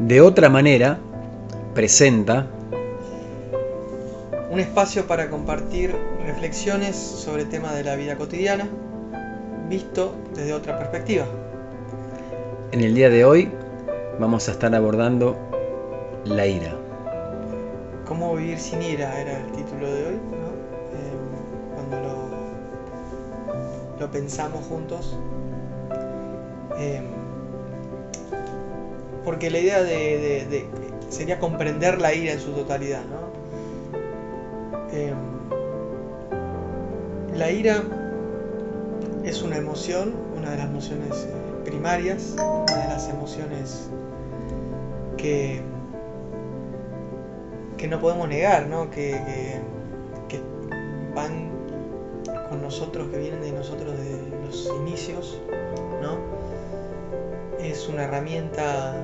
De otra manera, presenta un espacio para compartir reflexiones sobre temas de la vida cotidiana, visto desde otra perspectiva. En el día de hoy vamos a estar abordando la ira. ¿Cómo vivir sin ira? Era el título de hoy, ¿no? Cuando lo pensamos juntos. Porque la idea sería comprender la ira en su totalidad, ¿no? La ira es una emoción, una de las emociones primarias, una de las emociones que no podemos negar, ¿no? Que van con nosotros, que vienen de nosotros desde los inicios, ¿no? Es una herramienta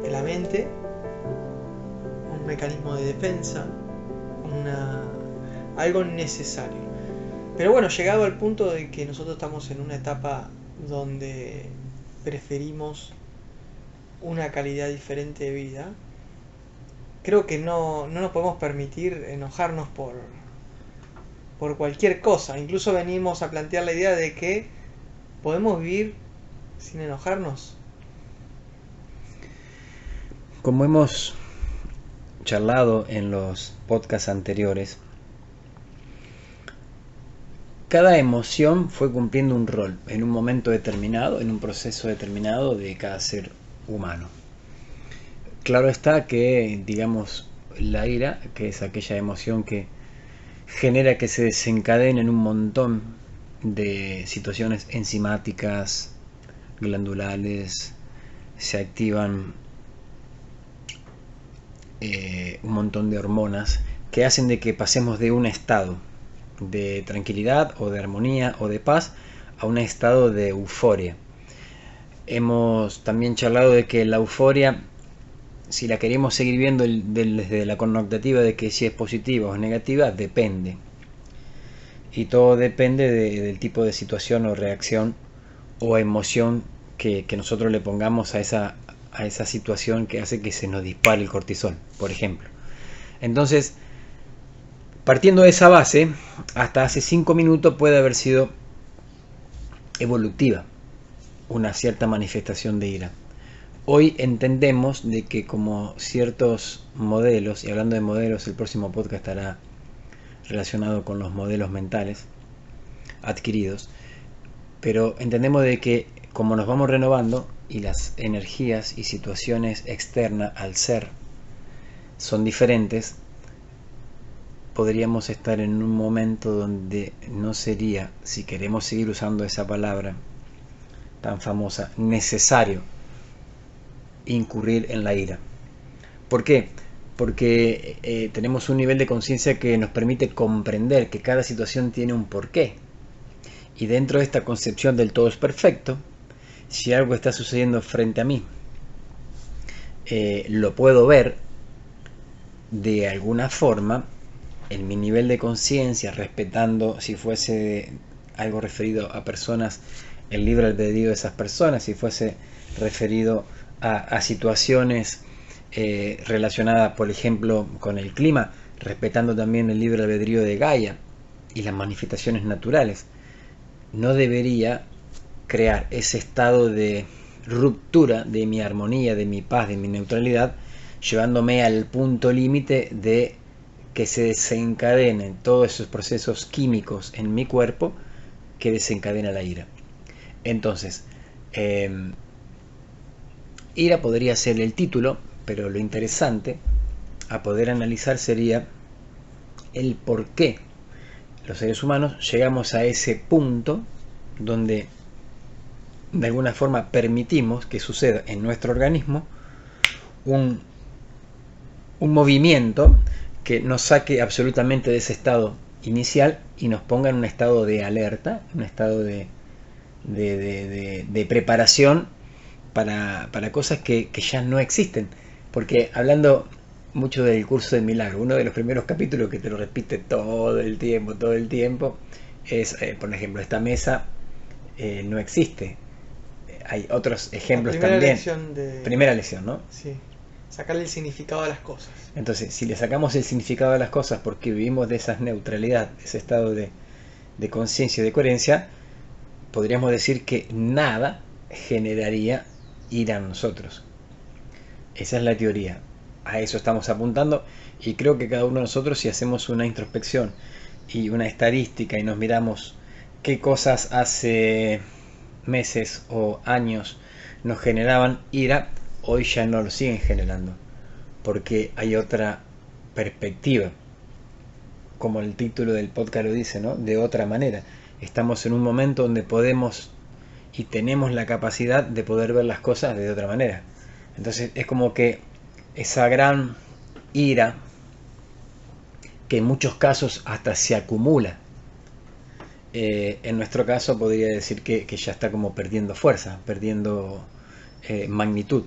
de la mente, un mecanismo de defensa, algo necesario. Pero bueno, llegado al punto de que nosotros estamos en una etapa donde preferimos una calidad diferente de vida, creo que no nos podemos permitir enojarnos por cualquier cosa. Incluso venimos a plantear la idea de que podemos vivir sin enojarnos. Como hemos charlado en los podcasts anteriores, cada emoción fue cumpliendo un rol en un momento determinado, en un proceso determinado de cada ser humano. Claro está que, digamos, la ira, que es aquella emoción que genera que se desencadenen un montón de situaciones enzimáticas, glandulares, se activan un montón de hormonas que hacen de que pasemos de un estado de tranquilidad o de armonía o de paz a un estado de euforia. Hemos también charlado de que la euforia, si la queremos seguir viendo desde la connotativa de que si es positiva o es negativa, depende. Y todo depende del tipo de situación o reacción o emoción que nosotros le pongamos a esa situación que hace que se nos dispare el cortisol, por ejemplo. Entonces, partiendo de esa base, hasta hace 5 minutos puede haber sido evolutiva una cierta manifestación de ira. Hoy entendemos de que como ciertos modelos, y hablando de modelos, el próximo podcast estará relacionado con los modelos mentales adquiridos, pero entendemos de que como nos vamos renovando y las energías y situaciones externas al ser son diferentes, podríamos estar en un momento donde no sería, si queremos seguir usando esa palabra tan famosa, necesario incurrir en la ira. ¿Por qué? Porque tenemos un nivel de conciencia que nos permite comprender que cada situación tiene un porqué. Y dentro de esta concepción del todo es perfecto, si algo está sucediendo frente a mí, lo puedo ver de alguna forma en mi nivel de conciencia, respetando, si fuese algo referido a personas, el libre albedrío de esas personas, si fuese referido a situaciones relacionadas, por ejemplo, con el clima, respetando también el libre albedrío de Gaia y las manifestaciones naturales. No debería crear ese estado de ruptura de mi armonía, de mi paz, de mi neutralidad, llevándome al punto límite de que se desencadenen todos esos procesos químicos en mi cuerpo que desencadena la ira. Entonces, ira podría ser el título, pero lo interesante a poder analizar sería el por qué los seres humanos llegamos a ese punto donde de alguna forma permitimos que suceda en nuestro organismo un movimiento que nos saque absolutamente de ese estado inicial y nos ponga en un estado de alerta, un estado de preparación para cosas que ya no existen. Porque hablando mucho del curso de milagro, uno de los primeros capítulos que te lo repite todo el tiempo, es, por ejemplo, esta mesa no existe. hay otros La ejemplos primera también. lección de... Primera lección, ¿no? Sí, sacarle el significado a las cosas. Entonces, si le sacamos el significado de las cosas porque vivimos de esa neutralidad, ese estado de conciencia y de coherencia, podríamos decir que nada generaría ira en nosotros. Esa es la teoría. A eso estamos apuntando y creo que cada uno de nosotros, si hacemos una introspección y una estadística y nos miramos qué cosas hace meses o años nos generaban ira, hoy ya no lo siguen generando, porque hay otra perspectiva, como el título del podcast lo dice, ¿no? De otra manera. Estamos en un momento donde podemos y tenemos la capacidad de poder ver las cosas de otra manera. Entonces es como que esa gran ira, que en muchos casos hasta se acumula, en nuestro caso podría decir que ya está como perdiendo fuerza, perdiendo magnitud,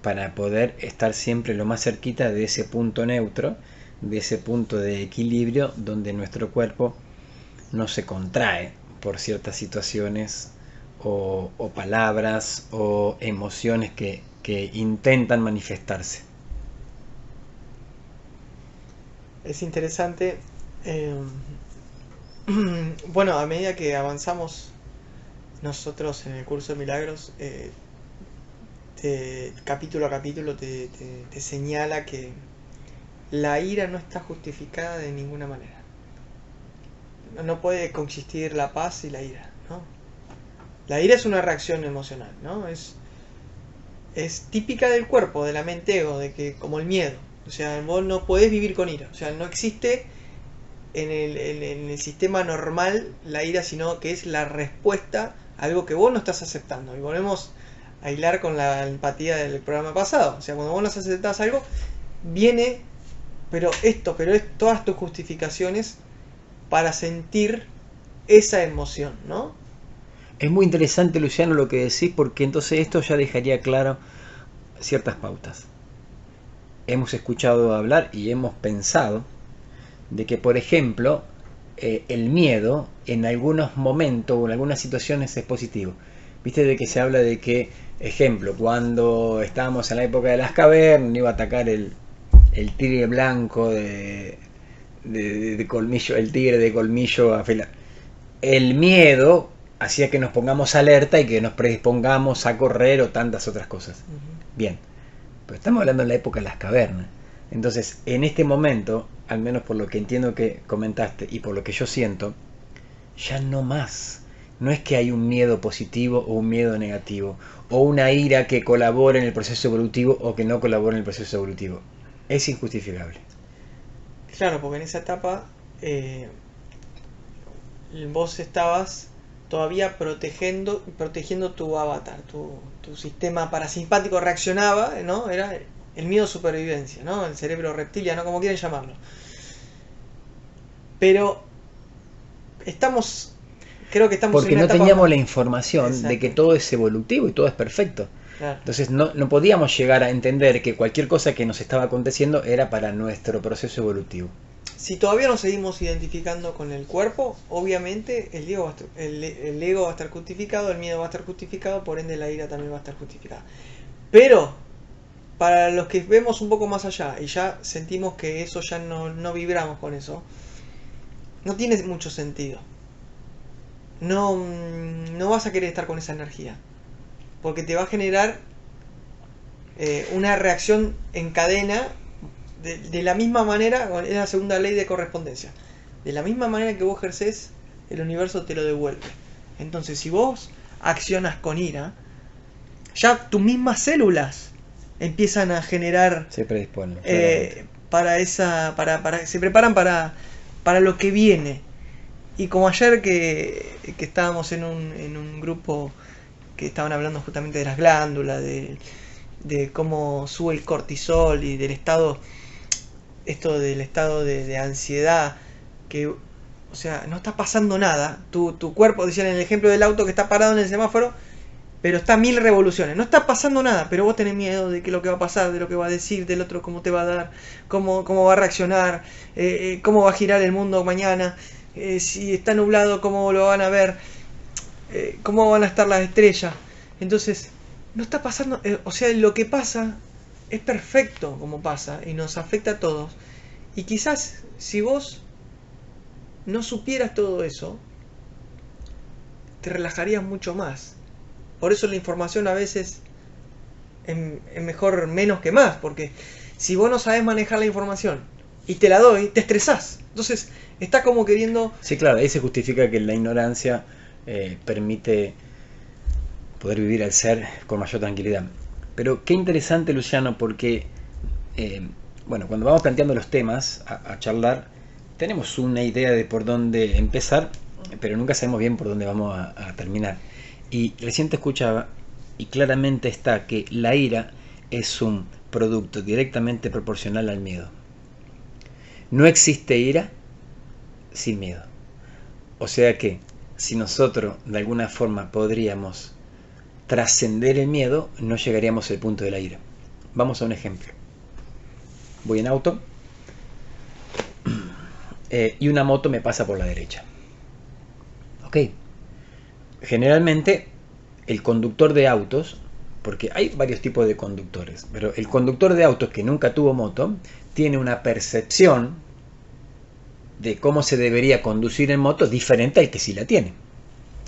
para poder estar siempre lo más cerquita de ese punto neutro, de ese punto de equilibrio donde nuestro cuerpo no se contrae por ciertas situaciones o palabras o emociones que intentan manifestarse. Es interesante. Bueno, a medida que avanzamos nosotros en el curso de milagros, capítulo a capítulo te señala que la ira no está justificada de ninguna manera. No puede coexistir la paz y la ira, ¿no? La ira es una reacción emocional, ¿no? Es típica del cuerpo, de la mente ego, de que, como el miedo. O sea, vos no podés vivir con ira. O sea, no existe en el sistema normal la ira, sino que es la respuesta a algo que vos no estás aceptando. Y volvemos a hilar con la empatía del programa pasado. O sea, cuando vos no aceptás algo, viene, pero es todas tus justificaciones para sentir esa emoción, ¿no? Es muy interesante, Luciano, lo que decís, porque entonces esto ya dejaría claro ciertas pautas. Hemos escuchado hablar y hemos pensado de que, por ejemplo, el miedo en algunos momentos o en algunas situaciones es positivo. Viste de que se habla de que, ejemplo, cuando estábamos en la época de las cavernas, iba a atacar el tigre blanco de colmillo, el tigre de colmillo afilado. El miedo hacía que nos pongamos alerta y que nos predispongamos a correr o tantas otras cosas. Bien, pero estamos hablando de la época de las cavernas. Entonces, en este momento, al menos por lo que entiendo que comentaste y por lo que yo siento, ya no más. No es que hay un miedo positivo o un miedo negativo, o una ira que colabore en el proceso evolutivo o que no colabore en el proceso evolutivo. Es injustificable. Claro, porque en esa etapa vos estabas todavía protegiendo tu avatar, tu sistema parasimpático reaccionaba, ¿no? Era el miedo de supervivencia, ¿no? El cerebro reptiliano, como quieren llamarlo. Pero creo que estamos porque en una no etapa teníamos más... la información. Exacto. De que todo es evolutivo y todo es perfecto. Claro. Entonces no podíamos llegar a entender que cualquier cosa que nos estaba aconteciendo era para nuestro proceso evolutivo. Si todavía nos seguimos identificando con el cuerpo, obviamente el ego va a estar justificado, el miedo va a estar justificado, por ende la ira también va a estar justificada. Pero para los que vemos un poco más allá y ya sentimos que eso ya no vibramos con eso, no tiene mucho sentido. No vas a querer estar con esa energía, porque te va a generar una reacción en cadena de la misma manera. Es la segunda ley de correspondencia. De la misma manera que vos ejercés, el universo te lo devuelve. Entonces, si vos accionas con ira, ya tus mismas células empiezan a generar, se predisponen se preparan para lo que viene. Y como ayer que estábamos en un grupo que estaban hablando justamente de las glándulas, de cómo sube el cortisol y del estado de ansiedad, que, o sea, no está pasando nada. Tu cuerpo, decían en el ejemplo del auto que está parado en el semáforo, pero está a 1000 revoluciones. No está pasando nada, pero vos tenés miedo de que lo que va a pasar, de lo que va a decir, del otro cómo te va a dar, cómo va a reaccionar, cómo va a girar el mundo mañana, si está nublado, cómo lo van a ver, cómo van a estar las estrellas. Entonces, no está pasando, o sea, lo que pasa es perfecto como pasa y nos afecta a todos. Y quizás si vos no supieras todo eso, te relajarías mucho más. Por eso la información a veces es mejor menos que más, porque si vos no sabés manejar la información y te la doy, te estresás. Entonces, está como queriendo... Sí, claro, ahí se justifica que la ignorancia permite poder vivir al ser con mayor tranquilidad. Pero qué interesante, Luciano, porque bueno, cuando vamos planteando los temas a charlar, tenemos una idea de por dónde empezar, pero nunca sabemos bien por dónde vamos a terminar. Y recién te escuchaba y claramente está que la ira es un producto directamente proporcional al miedo. No existe ira sin miedo. O sea que si nosotros de alguna forma podríamos trascender el miedo, no llegaríamos al punto de la ira. Vamos a un ejemplo. Voy en auto y una moto me pasa por la derecha. Ok. Generalmente el conductor de autos, porque hay varios tipos de conductores, pero el conductor de autos que nunca tuvo moto tiene una percepción de cómo se debería conducir en moto diferente al que sí la tiene.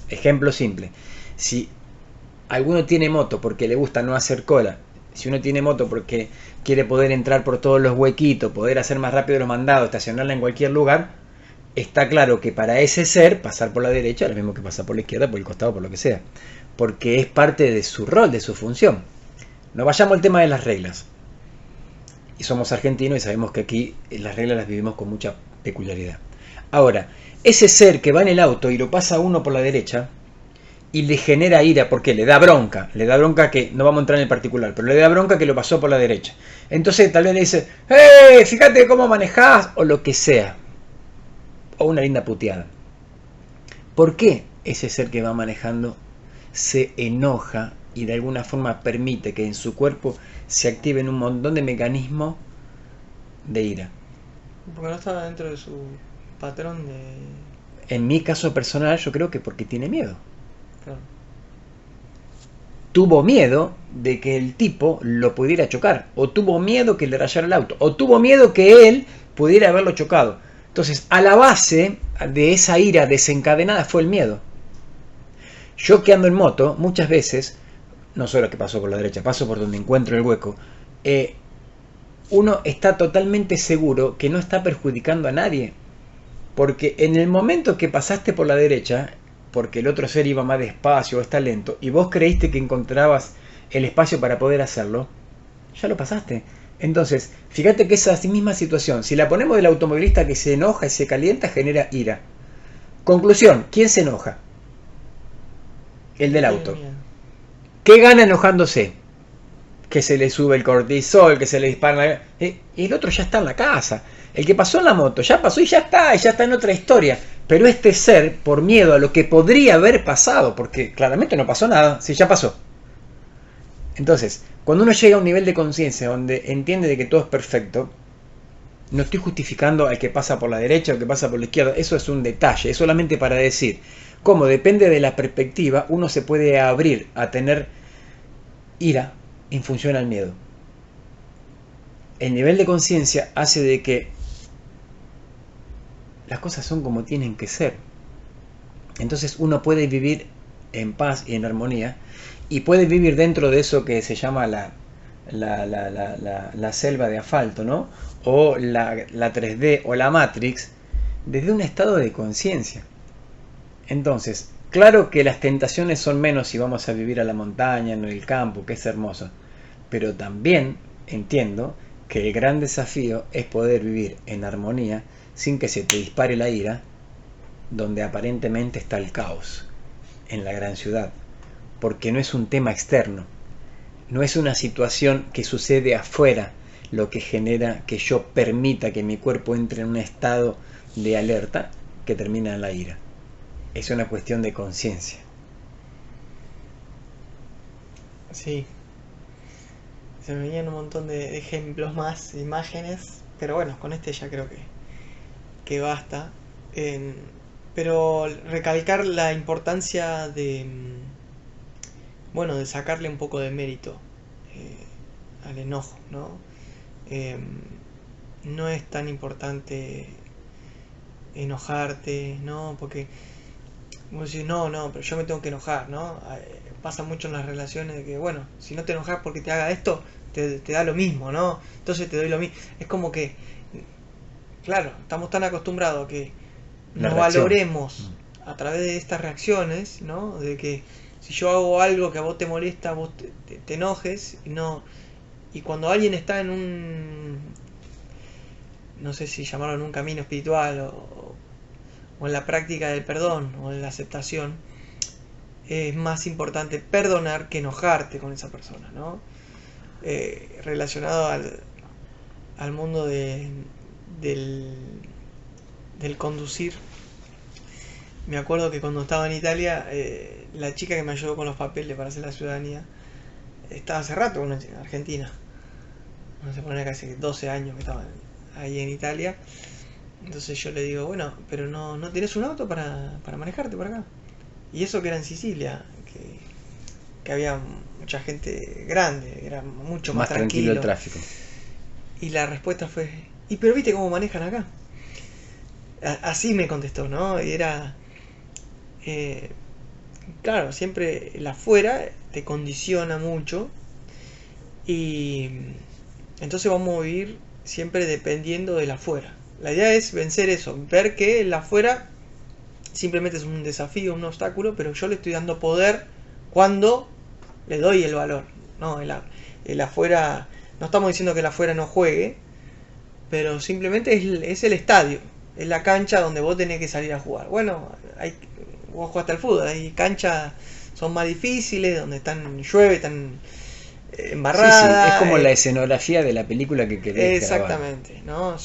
Ejemplo simple. Si alguno tiene moto porque le gusta no hacer cola, si uno tiene moto porque quiere poder entrar por todos los huequitos, poder hacer más rápido los mandados, estacionarla en cualquier lugar, está claro que para ese ser pasar por la derecha es lo mismo que pasar por la izquierda, por el costado, por lo que sea, porque es parte de su rol, de su función. No vayamos al tema de las reglas. Y somos argentinos y sabemos que aquí las reglas las vivimos con mucha peculiaridad. Ahora, ese ser que va en el auto y lo pasa uno por la derecha y le genera ira porque le da bronca que, no vamos a entrar en el particular, pero le da bronca que lo pasó por la derecha. Entonces tal vez le dice, ¡hey! Fíjate cómo manejás, o lo que sea. O una linda puteada. ¿Por qué ese ser que va manejando se enoja y de alguna forma permite que en su cuerpo se activen un montón de mecanismos de ira? Porque no está dentro de su patrón de... En mi caso personal, yo creo que porque tiene miedo. Claro. Tuvo miedo de que el tipo lo pudiera chocar, o tuvo miedo que le rayara el auto, o tuvo miedo que él pudiera haberlo chocado. Entonces, a la base de esa ira desencadenada fue el miedo. Yo que ando en moto, muchas veces, no solo que paso por la derecha, paso por donde encuentro el hueco, uno está totalmente seguro que no está perjudicando a nadie. Porque en el momento que pasaste por la derecha, porque el otro ser iba más despacio o está lento, y vos creíste que encontrabas el espacio para poder hacerlo, ya lo pasaste. Entonces, fíjate que esa misma situación, si la ponemos del automovilista que se enoja y se calienta, genera ira. Conclusión, ¿quién se enoja? El del auto. ¿Qué gana enojándose? Que se le sube el cortisol, que se le dispara... Y el otro ya está en la casa. El que pasó en la moto ya pasó y ya está en otra historia. Pero este ser, por miedo a lo que podría haber pasado, porque claramente no pasó nada, si ya pasó. Entonces, cuando uno llega a un nivel de conciencia donde entiende de que todo es perfecto, no estoy justificando al que pasa por la derecha o al que pasa por la izquierda, eso es un detalle, es solamente para decir cómo depende de la perspectiva, uno se puede abrir a tener ira en función al miedo. El nivel de conciencia hace de que las cosas son como tienen que ser. Entonces uno puede vivir en paz y en armonía, y puede vivir dentro de eso que se llama la selva de asfalto, ¿no? O la 3D o la Matrix, desde un estado de conciencia. Entonces, claro que las tentaciones son menos si vamos a vivir a la montaña, en el campo, que es hermoso, pero también entiendo que el gran desafío es poder vivir en armonía sin que se te dispare la ira, donde aparentemente está el caos, en la gran ciudad, porque no es un tema externo, no es una situación que sucede afuera lo que genera que yo permita que mi cuerpo entre en un estado de alerta que termina en la ira. Es una cuestión de conciencia. Sí. Se me venían un montón de ejemplos más, imágenes, pero bueno, con este ya creo que basta. Pero recalcar la importancia bueno, de sacarle un poco de mérito al enojo, ¿no? Eh, no es tan importante enojarte, ¿no? Porque vos decís, no, pero yo me tengo que enojar, ¿no? Pasa mucho en las relaciones de que, bueno, si no te enojas porque te haga esto, te da lo mismo, ¿no? Entonces te doy lo mismo. Es como que, claro, estamos tan acostumbrados a que La nos reacción. valoremos a través de estas reacciones, ¿no? De que si yo hago algo que a vos te molesta, vos te enojes y no. Y cuando alguien está en un, no sé si llamarlo en un camino espiritual o en la práctica del perdón o en la aceptación, es más importante perdonar que enojarte con esa persona, ¿no? Relacionado al mundo del, del conducir, me acuerdo que cuando estaba en Italia, la chica que me ayudó con los papeles para hacer la ciudadanía, estaba hace rato en Argentina, no se pone casi 12 años que estaba ahí en Italia. Entonces yo le digo, bueno, pero no tenés un auto para manejarte por acá. Y eso que era en Sicilia, que había mucha gente grande, era mucho más Más tranquilo el tranquilo. tráfico. Y la respuesta fue, ¿y pero viste cómo manejan acá? Así me contestó, ¿no? Y era, eh, claro, siempre el afuera te condiciona mucho y entonces vamos a vivir siempre dependiendo del afuera. La idea es vencer eso, ver que el afuera simplemente es un desafío, un obstáculo, pero yo le estoy dando poder cuando le doy el valor. No, el afuera, no estamos diciendo que el afuera no juegue, pero simplemente es el estadio, es la cancha donde vos tenés que salir a jugar. Bueno, vos jugaste al fútbol, hay canchas son más difíciles, donde llueve, están Sí, sí, es embarrada. como la escenografía de la película que querés grabar. Exactamente, ¿no?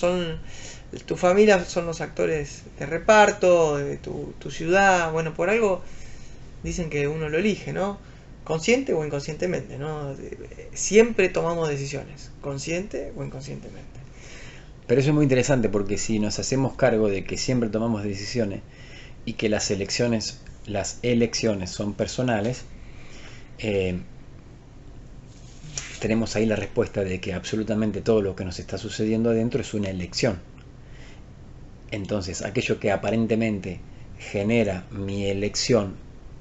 Tu familia son los actores de reparto, de tu ciudad, bueno, por algo dicen que uno lo elige, ¿no? Consciente o inconscientemente, ¿no? Siempre tomamos decisiones, consciente o inconscientemente. Pero eso es muy interesante porque si nos hacemos cargo de que siempre tomamos decisiones y que las elecciones son personales, eh, tenemos ahí la respuesta de que absolutamente todo lo que nos está sucediendo adentro es una elección. Entonces, aquello que aparentemente genera mi elección,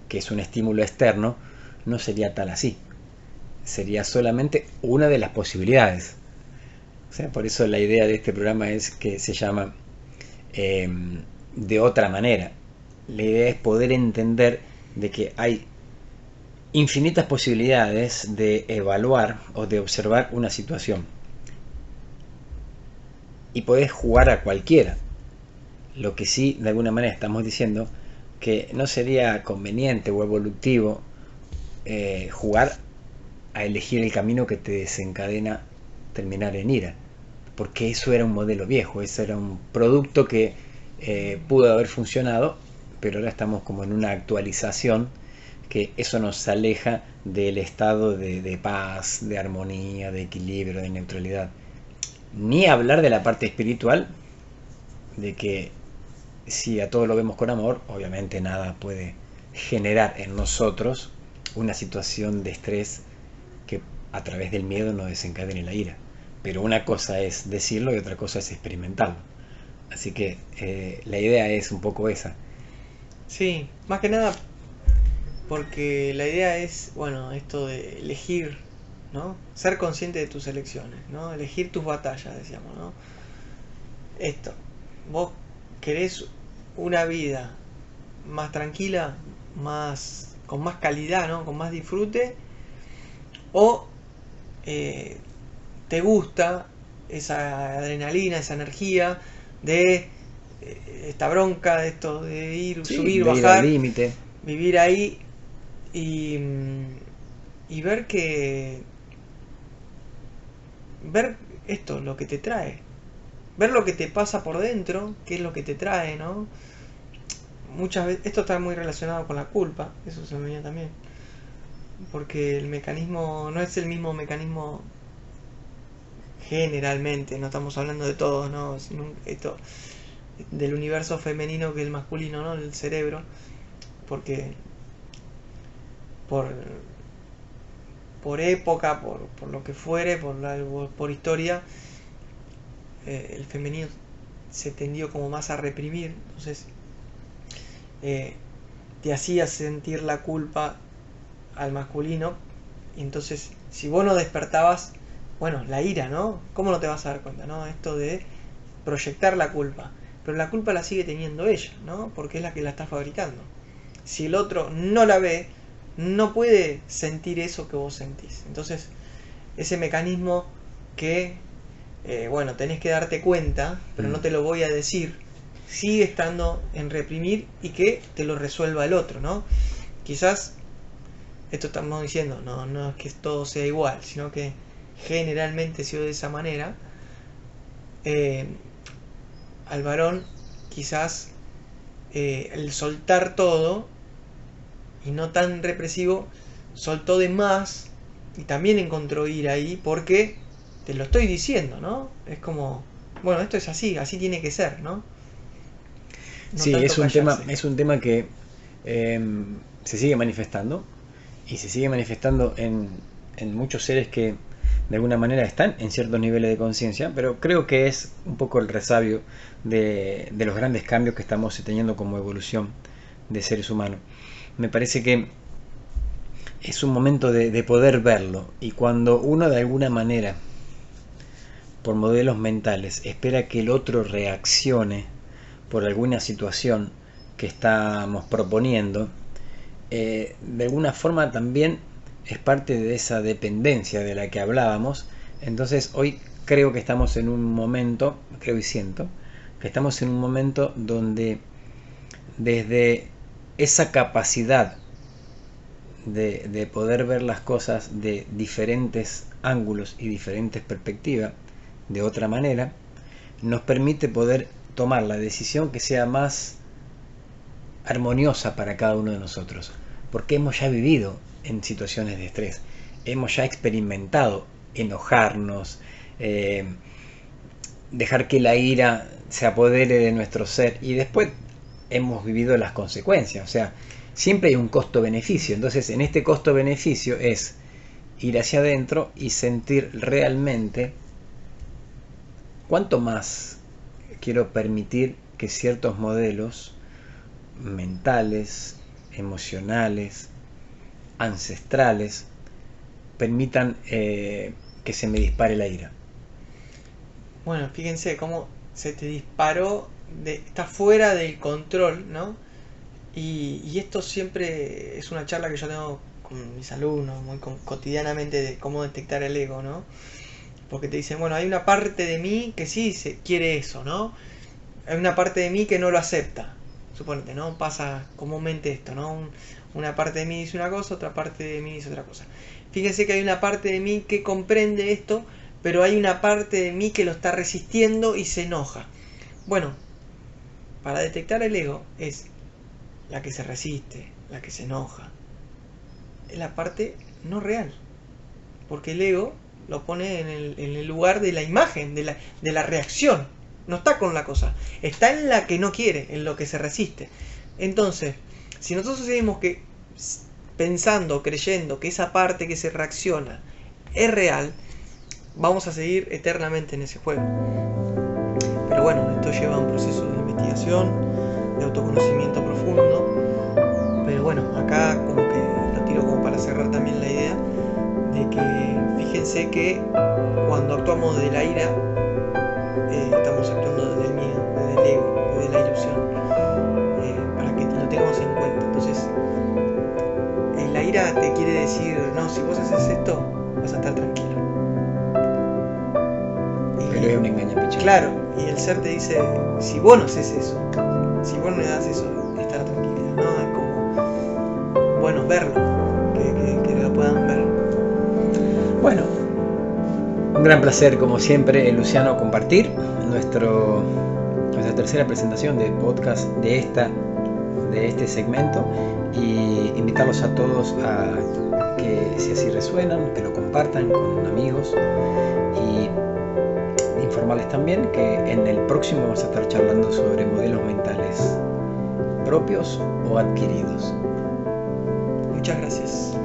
que es un estímulo externo, no sería tal así. Sería solamente una de las posibilidades. O sea, por eso la idea de este programa es que se llama eh, de otra manera. La idea es poder entender de que hay infinitas posibilidades de evaluar o de observar una situación. Y podés jugar a cualquiera. Lo que sí, de alguna manera, estamos diciendo que no sería conveniente o evolutivo jugar a elegir el camino que te desencadena terminar en ira. Porque eso era un modelo viejo, eso era un producto que pudo haber funcionado, pero ahora estamos como en una actualización que eso nos aleja del estado de paz, de armonía, de equilibrio, de neutralidad. Ni hablar de la parte espiritual, de que si a todo lo vemos con amor, obviamente nada puede generar en nosotros una situación de estrés que a través del miedo nos desencadene la ira. Pero una cosa es decirlo y otra cosa es experimentarlo. Así que la idea es un poco esa. Sí, más que nada porque la idea es, bueno, esto de elegir, ¿no? Ser consciente de tus elecciones, ¿no? Elegir tus batallas, decíamos, ¿no? Esto, vos querés una vida más tranquila, con más calidad, ¿no? Con más disfrute, o eh, te gusta esa adrenalina, esa energía de esta bronca, de esto de ir, Sí, subir, de ir al bajar, límite. vivir ahí y, y ver esto, lo que te trae, ver lo que te pasa por dentro, qué es lo que te trae, ¿no? Muchas veces, esto está muy relacionado con la culpa, eso se me venía también, porque el mecanismo no es el mismo mecanismo generalmente, no estamos hablando de todos, ¿no? Esto del universo femenino que el masculino, ¿no? El cerebro, porque por por época, por lo que fuere, por historia, el femenino se tendió como más a reprimir. Entonces te hacía sentir la culpa al masculino, y entonces si vos no despertabas, bueno, la ira, ¿no? ¿Cómo no te vas a dar cuenta, no? Esto de proyectar la culpa, pero la culpa la sigue teniendo ella, ¿no? Porque es la que la está fabricando. Si el otro no la ve, no puede sentir eso que vos sentís. Entonces, ese mecanismo que, bueno, tenés que darte cuenta, pero no te lo voy a decir, sigue estando en reprimir y que te lo resuelva el otro, ¿no? Quizás, esto estamos diciendo, no es que todo sea igual, sino que generalmente se ve de esa manera. Al varón, quizás, el soltar todo y no tan represivo, soltó de más y también encontró ira ahí porque te lo estoy diciendo, ¿no? Es como, bueno, esto es así, así tiene que ser, ¿no? Sí, es un tema que se sigue manifestando, y se sigue manifestando en muchos seres que de alguna manera están en ciertos niveles de conciencia, pero creo que es un poco el resabio de los grandes cambios que estamos teniendo como evolución de seres humanos. Me parece que es un momento de poder verlo, y cuando uno de alguna manera, por modelos mentales, espera que el otro reaccione por alguna situación que estamos proponiendo, de alguna forma también es parte de esa dependencia de la que hablábamos. Entonces hoy creo que estamos en un momento, creo y siento, que estamos en un momento donde desde esa capacidad de poder ver las cosas de diferentes ángulos y diferentes perspectivas, de otra manera, nos permite poder tomar la decisión que sea más armoniosa para cada uno de nosotros, porque hemos ya vivido en situaciones de estrés, hemos ya experimentado enojarnos, dejar que la ira se apodere de nuestro ser, y después hemos vivido las consecuencias. O sea, siempre hay un costo-beneficio. Entonces, en este costo-beneficio es ir hacia adentro y sentir realmente cuánto más quiero permitir que ciertos modelos mentales, emocionales, ancestrales, permitan que se me dispare la ira. Bueno, fíjense cómo se te disparó, está fuera del control, ¿no? Y esto siempre es una charla que yo tengo con mis alumnos muy cotidianamente, de cómo detectar el ego, ¿no? Porque te dicen, bueno, hay una parte de mí que sí se quiere eso, ¿no? Hay una parte de mí que no lo acepta. Suponete, ¿no? Pasa comúnmente esto, ¿no? Una parte de mí dice una cosa, otra parte de mí dice otra cosa. Fíjense que hay una parte de mí que comprende esto, pero hay una parte de mí que lo está resistiendo y se enoja. Bueno, para detectar el ego es la que se resiste, la que se enoja. Es la parte no real. Porque el ego lo pone en el lugar de la imagen, de la reacción. No está con la cosa. Está en la que no quiere, en lo que se resiste. Entonces, si nosotros seguimos pensando, creyendo que esa parte que se reacciona es real, vamos a seguir eternamente en ese juego. Pero bueno, esto lleva a un proceso de investigación, de autoconocimiento profundo. Pero bueno, acá como que lo tiro como para cerrar también la idea de que fíjense que cuando actuamos de la ira, estamos actuando desde el miedo, desde el ego, desde la ilusión, para que lo tengamos en cuenta. Entonces, la ira te quiere decir, no, si vos haces esto, vas a estar tranquilo. Pero es un engaño, pichón. Claro, y el ser te dice, si vos no haces eso, si vos no le das eso, estar tranquilidad, ¿no? Es como, bueno, verlo, que lo puedan ver. Bueno, un gran placer, como siempre, Luciano, compartir nuestra tercera presentación de podcast de este segmento, y invitarlos a todos a que, si así resuenan, que lo compartan con amigos, y informarles también que en el próximo vamos a estar charlando sobre modelos mentales propios o adquiridos. Muchas gracias.